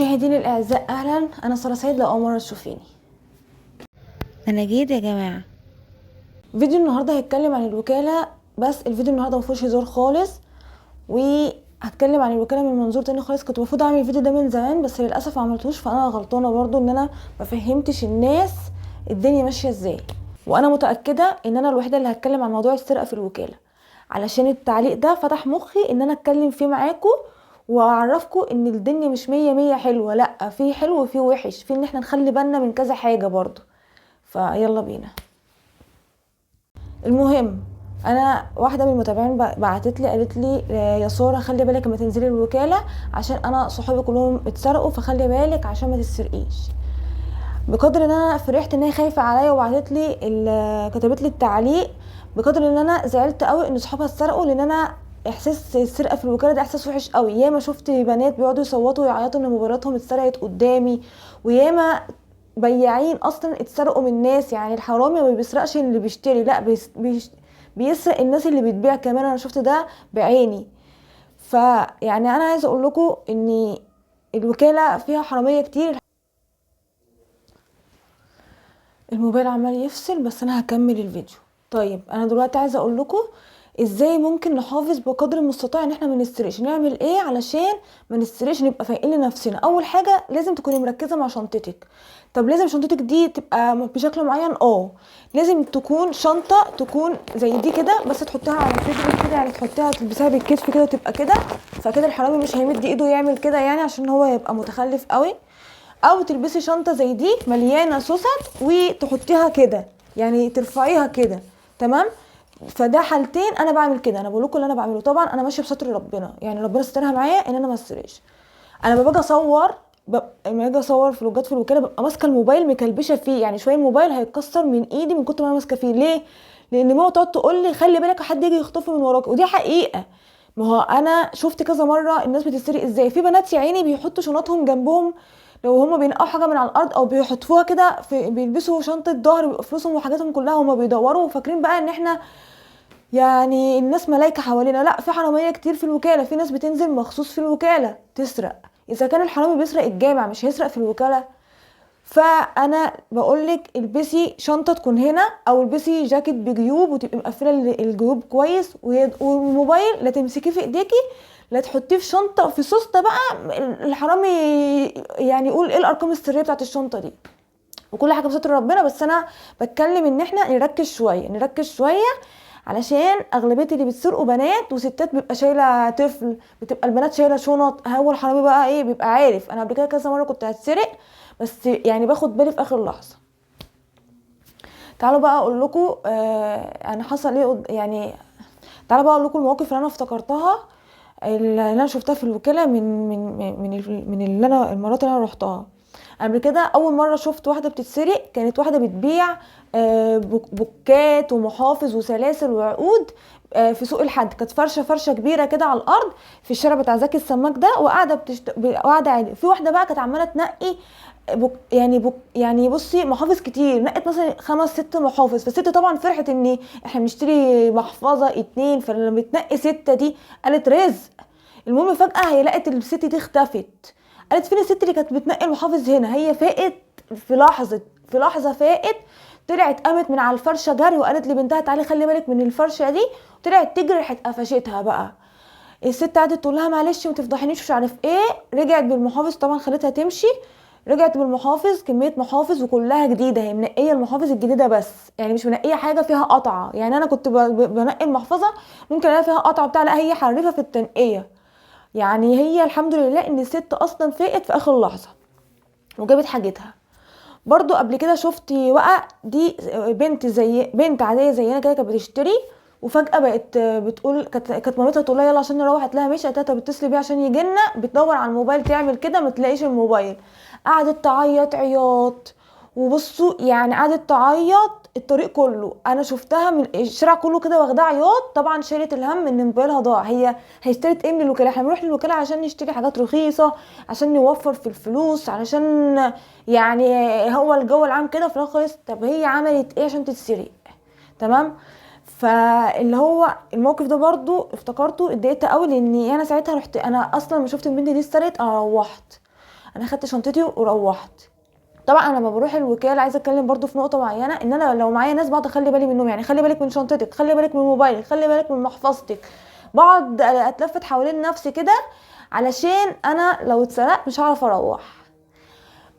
مشاهديني الاعزاء، اهلا. انا ساره سعيد. لو اول مره تشوفيني، انا جيت يا جماعه. فيديو النهارده هيتكلم عن الوكاله. بس الفيديو النهارده مفيهوش هزار خالص، وهتكلم عن الوكاله من منظور تاني خالص. كنت المفروض اعمل الفيديو ده من زمان بس للاسف ما عملتوش، فانا غلطانه برضو ان انا ما فهمتش الناس الدنيا ماشيه ازاي. وانا متاكده ان انا الوحيده اللي هتكلم عن موضوع السرقه في الوكاله، علشان التعليق ده فتح مخي ان انا اتكلم فيه معاكم واعرفكم ان الدنيا مش مية مية حلوه، لا، في حلو وفي وحش، في ان احنا نخلي بالنا من كذا حاجه برضو. فيلا بينا. المهم، انا واحده من المتابعين بعتت لي قالت لي يا ساره خلي بالك لما تنزلي الوكاله، عشان انا صحابي كلهم اتسرقوا، فخلي بالك عشان ما تسرقيش. بقدر ان انا فرحت ان هي خايفه عليا وبعتت لي كتبت لي التعليق، بقدر ان انا زعلت قوي ان صحابها اتسرقوا، لان انا احساس السرقه في الوكاله ده احساس وحش قوي. ياما شفت بنات بيقعدوا يصوتوا ويعيطوا ان موبايلاتهم اتسرقت قدامي، وياما بياعين اصلا اتسرقوا من الناس. يعني الحرامي ما بيسرقش اللي بيشتري، لا، بيسرق الناس اللي بتبيع كمان. انا شفت ده بعيني. فيعني انا عايزه اقول لكم ان الوكاله فيها حراميه كتير. الموبايل عمال يفصل، بس انا هكمل الفيديو. طيب انا دلوقتي عايزه اقول لكم ازاي ممكن نحافظ بقدر المستطاع ان احنا ما نستريش. نعمل ايه علشان ما نستريش، نبقى فايقين لنفسنا؟ اول حاجه لازم تكوني مركزه مع شنطتك. طب لازم شنطتك دي تبقى بشكل معين؟ لازم تكون شنطه تكون زي دي كده، بس تحطها على صدرك كده، يعني تحطيها تلبسها بالكتف كده تبقى كده، فكده الحرامي مش هيمد ايده يعمل كده، يعني عشان هو يبقى متخلف قوي. او تلبسي شنطه زي دي مليانه سوست وتحطيها كده، يعني ترفعيها كده. تمام. فده حالتين انا بعمل كده. انا بقول لكم اللي انا بعمله، طبعا انا ماشيه بستر ربنا، يعني ربنا سترها معايا ان انا ما اسرقش. انا لما باجي اصور لما اجي اصور فلوجات في الوكاله ببقى ماسكه الموبايل مكلبشه فيه، يعني شويه الموبايل هيتكسر من ايدي من كتر ما انا ماسكه فيه. ليه؟ لان ماما تقعد تقول لي خلي بالك حد يجي يخطفه من وراك، ودي حقيقه. ما هو انا شفت كذا مره الناس بتسرق ازاي. في بنات يا عيني بيحطوا شنطهم جنبهم، لو هما بينقوا حاجه من على الارض او بيحطوها كده بيلبسوا شنطه ظهر، بيبقى فلوسهم وحاجاتهم كلها هما بيدوروا وفاكرين بقى ان احنا يعني الناس ملايكه حوالينا. لا، في حراميه كتير في الوكاله، في ناس بتنزل مخصوص في الوكاله تسرق. اذا كان الحرامي بيسرق الجامع مش هيسرق في الوكاله؟ فانا بقولك البسي شنطه تكون هنا، او البسي جاكيت بجيوب وتبقي مقفله الجيوب كويس، والموبايل لا تمسكيه في ايديكي، لا تحطيه في شنطه في سوسته بقى الحرامي يعني يقول ايه الارقام السريه بتاعت الشنطه دي. وكل حاجه بستر ربنا، بس انا بتكلم ان احنا نركز شويه نركز شويه، علشان اغلبيه اللي بتسرقوا بنات وستات، بيبقى شايله طفل، بتبقى البنات شايله شنط. هو الحرامي بقى ايه؟ بيبقى عارف. انا قبل كده كذا مره كنت هتسرق، بس يعني باخد بالي في اخر لحظه. تعالوا بقى اقول لكم انا حصل ايه يعني. تعالوا بقى اقول لكم المواقف اللي انا افتكرتها، اللي انا شفتها في الوكاله من اللي انا المرات اللي انا روحتها قبل كده. اول مره شفت واحده بتتسرق، كانت واحده بتبيع بوكات ومحافظ وسلاسل وعقود في سوق الحد. كانت فرشه كبيره كده على الارض في الشارع بتاع زكي السماك ده، وقاعده قاعده عادي. في واحده بقى كانت عماله تنقي يعني بصي محافظ كتير، نقت مثلا 5 6 محافظ. فالست طبعا فرحت ان احنا بنشتري محفظه 2، فلما بتنقي 6 دي قالت رزق. المهم فجأة هي لقت الست دي اختفت. قالت فين الست اللي كانت بتنقي المحافظ هنا؟ هي فاقت في لحظة فاقت، طلعت قامت من على الفرشة جري وقالت لبنتها تعالي خلي بالك من الفرشة دي، طلعت تجري، راحت قفشتها بقى. الست قعدت تقول لها معلش ما تفضحنيش مش عارف ايه. رجعت بالمحافظ، طبعا خلتها تمشي. رجعت بالمحافظ، كميه محافظ وكلها جديده، هي منقيه المحافظ الجديده بس، يعني مش منقيه حاجه فيها قطعه. يعني انا كنت بنقي المحفظه ممكن الاقي فيها قطعه بتاع، لا هي حرفه في التنقيه. يعني هي الحمد لله ان الست اصلا فاقت في اخر لحظه وجابت حاجتها. برضو قبل كده شفت وقع دي بنت زي بنت عاديه زينا كده، كانت بتشتري وفجاه بقت بتقول، كانت مامتها تقول لها يلا عشان نروح، هتلاقيها مش قالت لها طب اتصلي بيه عشان يجي لنا. بتدور على الموبايل تعمل كده ما تلاقيش الموبايل، قعدت تعيط عياط. وبصوا يعني قعدت تعيط الطريق كله، انا شفتها من الشارع كله كده واخداه عياط. طبعا شالت الهم ان موبايلها ضاع. هي اشترت ايه من الوكاله؟ احنا بنروح للوكاله عشان نشتري حاجات رخيصه، عشان نوفر في الفلوس، علشان يعني هو الجو العام كده. في الاخر خالص طب هي عملت ايه عشان تتسرق؟ تمام. فاللي هو الموقف ده برضو افتكرته اتضايقت قوي، لاني انا ساعتها رحت، انا اصلا ما شفت البنت دي اتسرقت انا روحت. انا خدت شنطتي وروحت. طبعا انا لما بروح الوكاله عايزه اتكلم برضو في نقطه معينه، ان انا لو معايا ناس بقعد اخلي بالي منهم، يعني خلي بالك من شنطتك، خلي بالك من موبايلك، خلي بالك من محفظتك، بقعد اتلفت حوالين نفسي كده علشان انا لو اتسرقت مش هعرف اروح.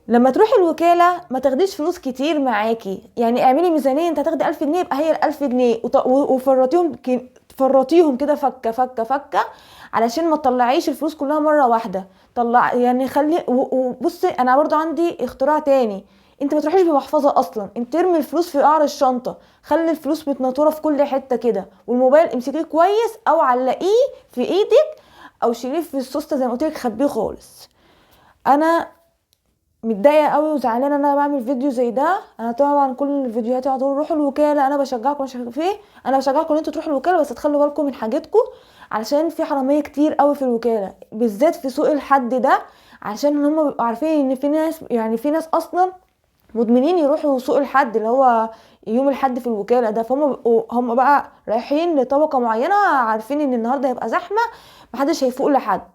لما تروحي الوكاله ما تاخديش فلوس كتير معاكي، يعني اعملي ميزانيه، انت هتاخدي 1000 جنيه يبقى هي ال1000 جنيه وفرطيهم فرطيهم كده فكه فكه فكه، علشان ما تطلعيش الفلوس كلها مره واحده. طلع يعني خلي وبصي انا برضو عندي اختراع تاني، انت ما تروحيش بمحفظه اصلا، انت ارمي الفلوس في قعر الشنطه، خلي الفلوس متنطوره في كل حته كده، والموبايل امسكيه كويس او علقيه في ايدك او شيليه في السوسته زي ما قلت لك، خبيه خالص. انا متضايقه قوي وزعلانه ان انا بعمل فيديو زي ده. انا طبعا كل فيديوهاتي على طول روحوا الوكاله، انا بشجعكم مش عارف ايه، انا بشجعكم ان انتوا تروحوا الوكاله، بس تخلوا بالكم من حاجتكم، علشان في حراميه كتير قوي في الوكاله بالذات في سوق الحد ده، عشان هم بيبقوا عارفين ان في ناس، يعني في ناس اصلا مدمنين يروحوا سوق الحد اللي هو يوم الحد في الوكاله ده، فهم هم بقى رايحين لطبقه معينه عارفين ان النهارده هيبقى زحمه محدش هيفوق لحد.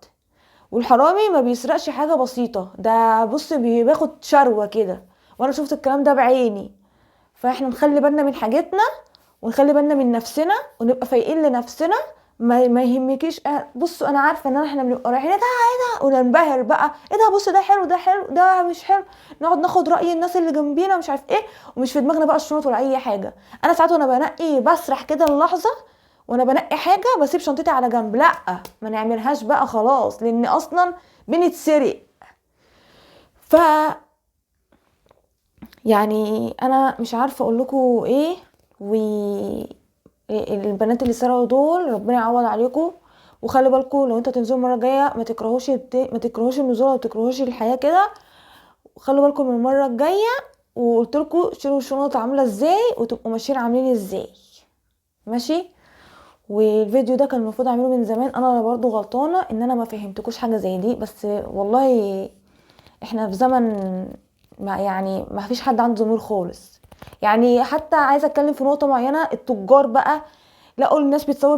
والحرامي ما بيسرقش حاجة بسيطة، ده بص بياخد شروة كده، وانا شفت الكلام ده بعيني. فاحنا نخلي بالنا من حاجتنا ونخلي بالنا من نفسنا ونبقى فايقين لنفسنا. ما يهمكيش بصوا انا عارفه ان احنا بنبقى رايحين ايه ده ايه ده وننبهر بقى، ايه ده بص ده حلو ده حلو ده مش حلو، نقعد ناخد راي الناس اللي جنبينا مش عارف ايه، ومش في دماغنا بقى الشنط ولا اي حاجه. انا ساعات وانا بنقي بسرح كده اللحظه وانا بنقي حاجه بسيب شنطتي على جنب، لا ما نعملهاش بقى خلاص، لان اصلا بنتسرق. ف يعني انا مش عارفه اقول لكم ايه. البنات اللي سرقوا دول ربنا يعوض عليكم، وخلي بالكم لو انتوا تنزلوا المره الجايه ما تكرهوش النزول وما تكرهوش الحياه كده، وخلوا بالكم من المره الجايه. وقلت لكم شيلوا الشنط عامله ازاي وتبقوا ماشيين عاملين ازاي، ماشي. والفيديو ده كان المفروض اعمله من زمان، انا برضو غلطانه ان انا ما فهمتكوش حاجه زي دي، بس والله احنا في زمن ما فيش حد عنده ضمير خالص. يعني حتى عايزه اتكلم في نقطه معينه، التجار بقى لقوا الناس بتصور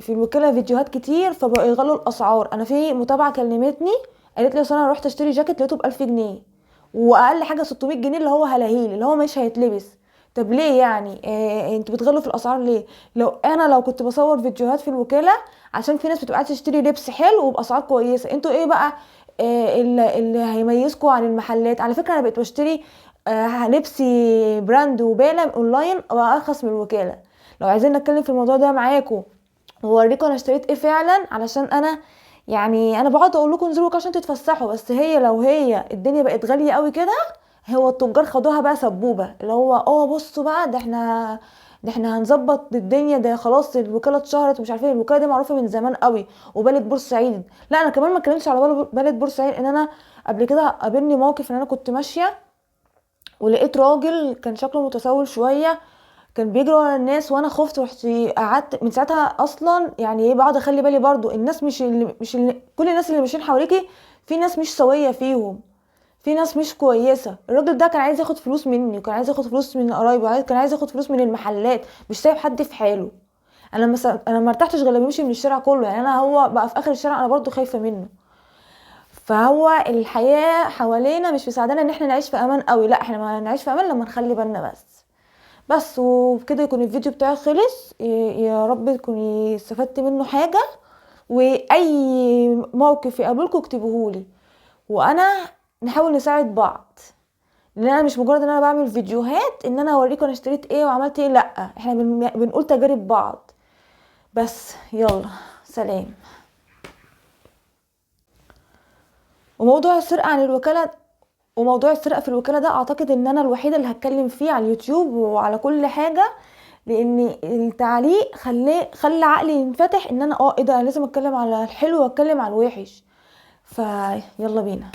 في الوكاله فيديوهات كتير فبقوا يغلوا الاسعار. انا في متابعه كلمتني قالت لي اصل انا رحت اشتري جاكيت لقيته ب1000 جنيه، واقل حاجه 600 جنيه اللي هو هلاهيل اللي هو مش هيتلبس. طب ليه يعني انتوا بتغلوا في الاسعار ليه؟ لو كنت بصور فيديوهات في الوكاله عشان في ناس بتبقى عايزه تشتري لبس حلو وباسعار كويسه، انتوا ايه بقى اللي هيميزكوا عن المحلات؟ على فكره انا بقيت بشتري لبسي براند وبالة اونلاين وارخص من الوكاله. لو عايزين نتكلم في الموضوع ده معاكم ووريكم انا اشتريت ايه فعلا، علشان انا يعني انا بقعد اقول لكم انزلوا عشان تتفسحوا، بس لو هي الدنيا بقت غاليه قوي كده، هو التجار خدوها بقى سبوبه، اللي هو بصوا بقى ده احنا هنظبط الدنيا، ده خلاص الوكاله اتشهرت ومش عارفه ايه، الوكاله دي معروفه من زمان قوي وبلد بورسعيد. لا انا كمان ما اتكلمتش على بلد بورسعيد، ان انا قبل كده قابلني موقف ان انا كنت ماشيه ولقيت راجل كان شكله متسول شويه كان بيجري ورا الناس، وانا خفت رحت قعدت من ساعتها اصلا. يعني ايه بقعد اخلي بالي برضو الناس مش اللي كل الناس اللي ماشيين حواليكي في ناس مش سويه فيهم، في ناس مش كويسه. الراجل ده كان عايز ياخد فلوس مني وكان عايز ياخد فلوس من قرايبي، كان عايز ياخد فلوس من المحلات، مش سايب حد في حاله. انا ما ارتحتش غير لما يمشي من الشارع كله، يعني انا هو بقى في اخر الشارع انا برضو خايفه منه. فهو الحياه حوالينا مش مساعدانا ان احنا نعيش في امان قوي، لا احنا ما نعيش في امان لما نخلي بالنا بس. وبكده يكون الفيديو بتاعي خلص، يا رب تكوني استفدت منه حاجة. واي موقف يقابلكم اكتبوهولي وانا نحاول نساعد بعض، لان انا مش مجرد ان انا بعمل فيديوهات ان انا اوريكم انا اشتريت ايه وعملت ايه، لا احنا بنقول تجارب بعض بس. يلا سلام. وموضوع السرقة عن الوكالة وموضوع السرقة في الوكالة ده اعتقد ان انا الوحيدة اللي هتكلم فيه على اليوتيوب وعلى كل حاجة، لان التعليق خلى عقلي ينفتح ان انا ايه ده، لازم اتكلم على الحلو واتكلم على الوحش. فيلا بينا.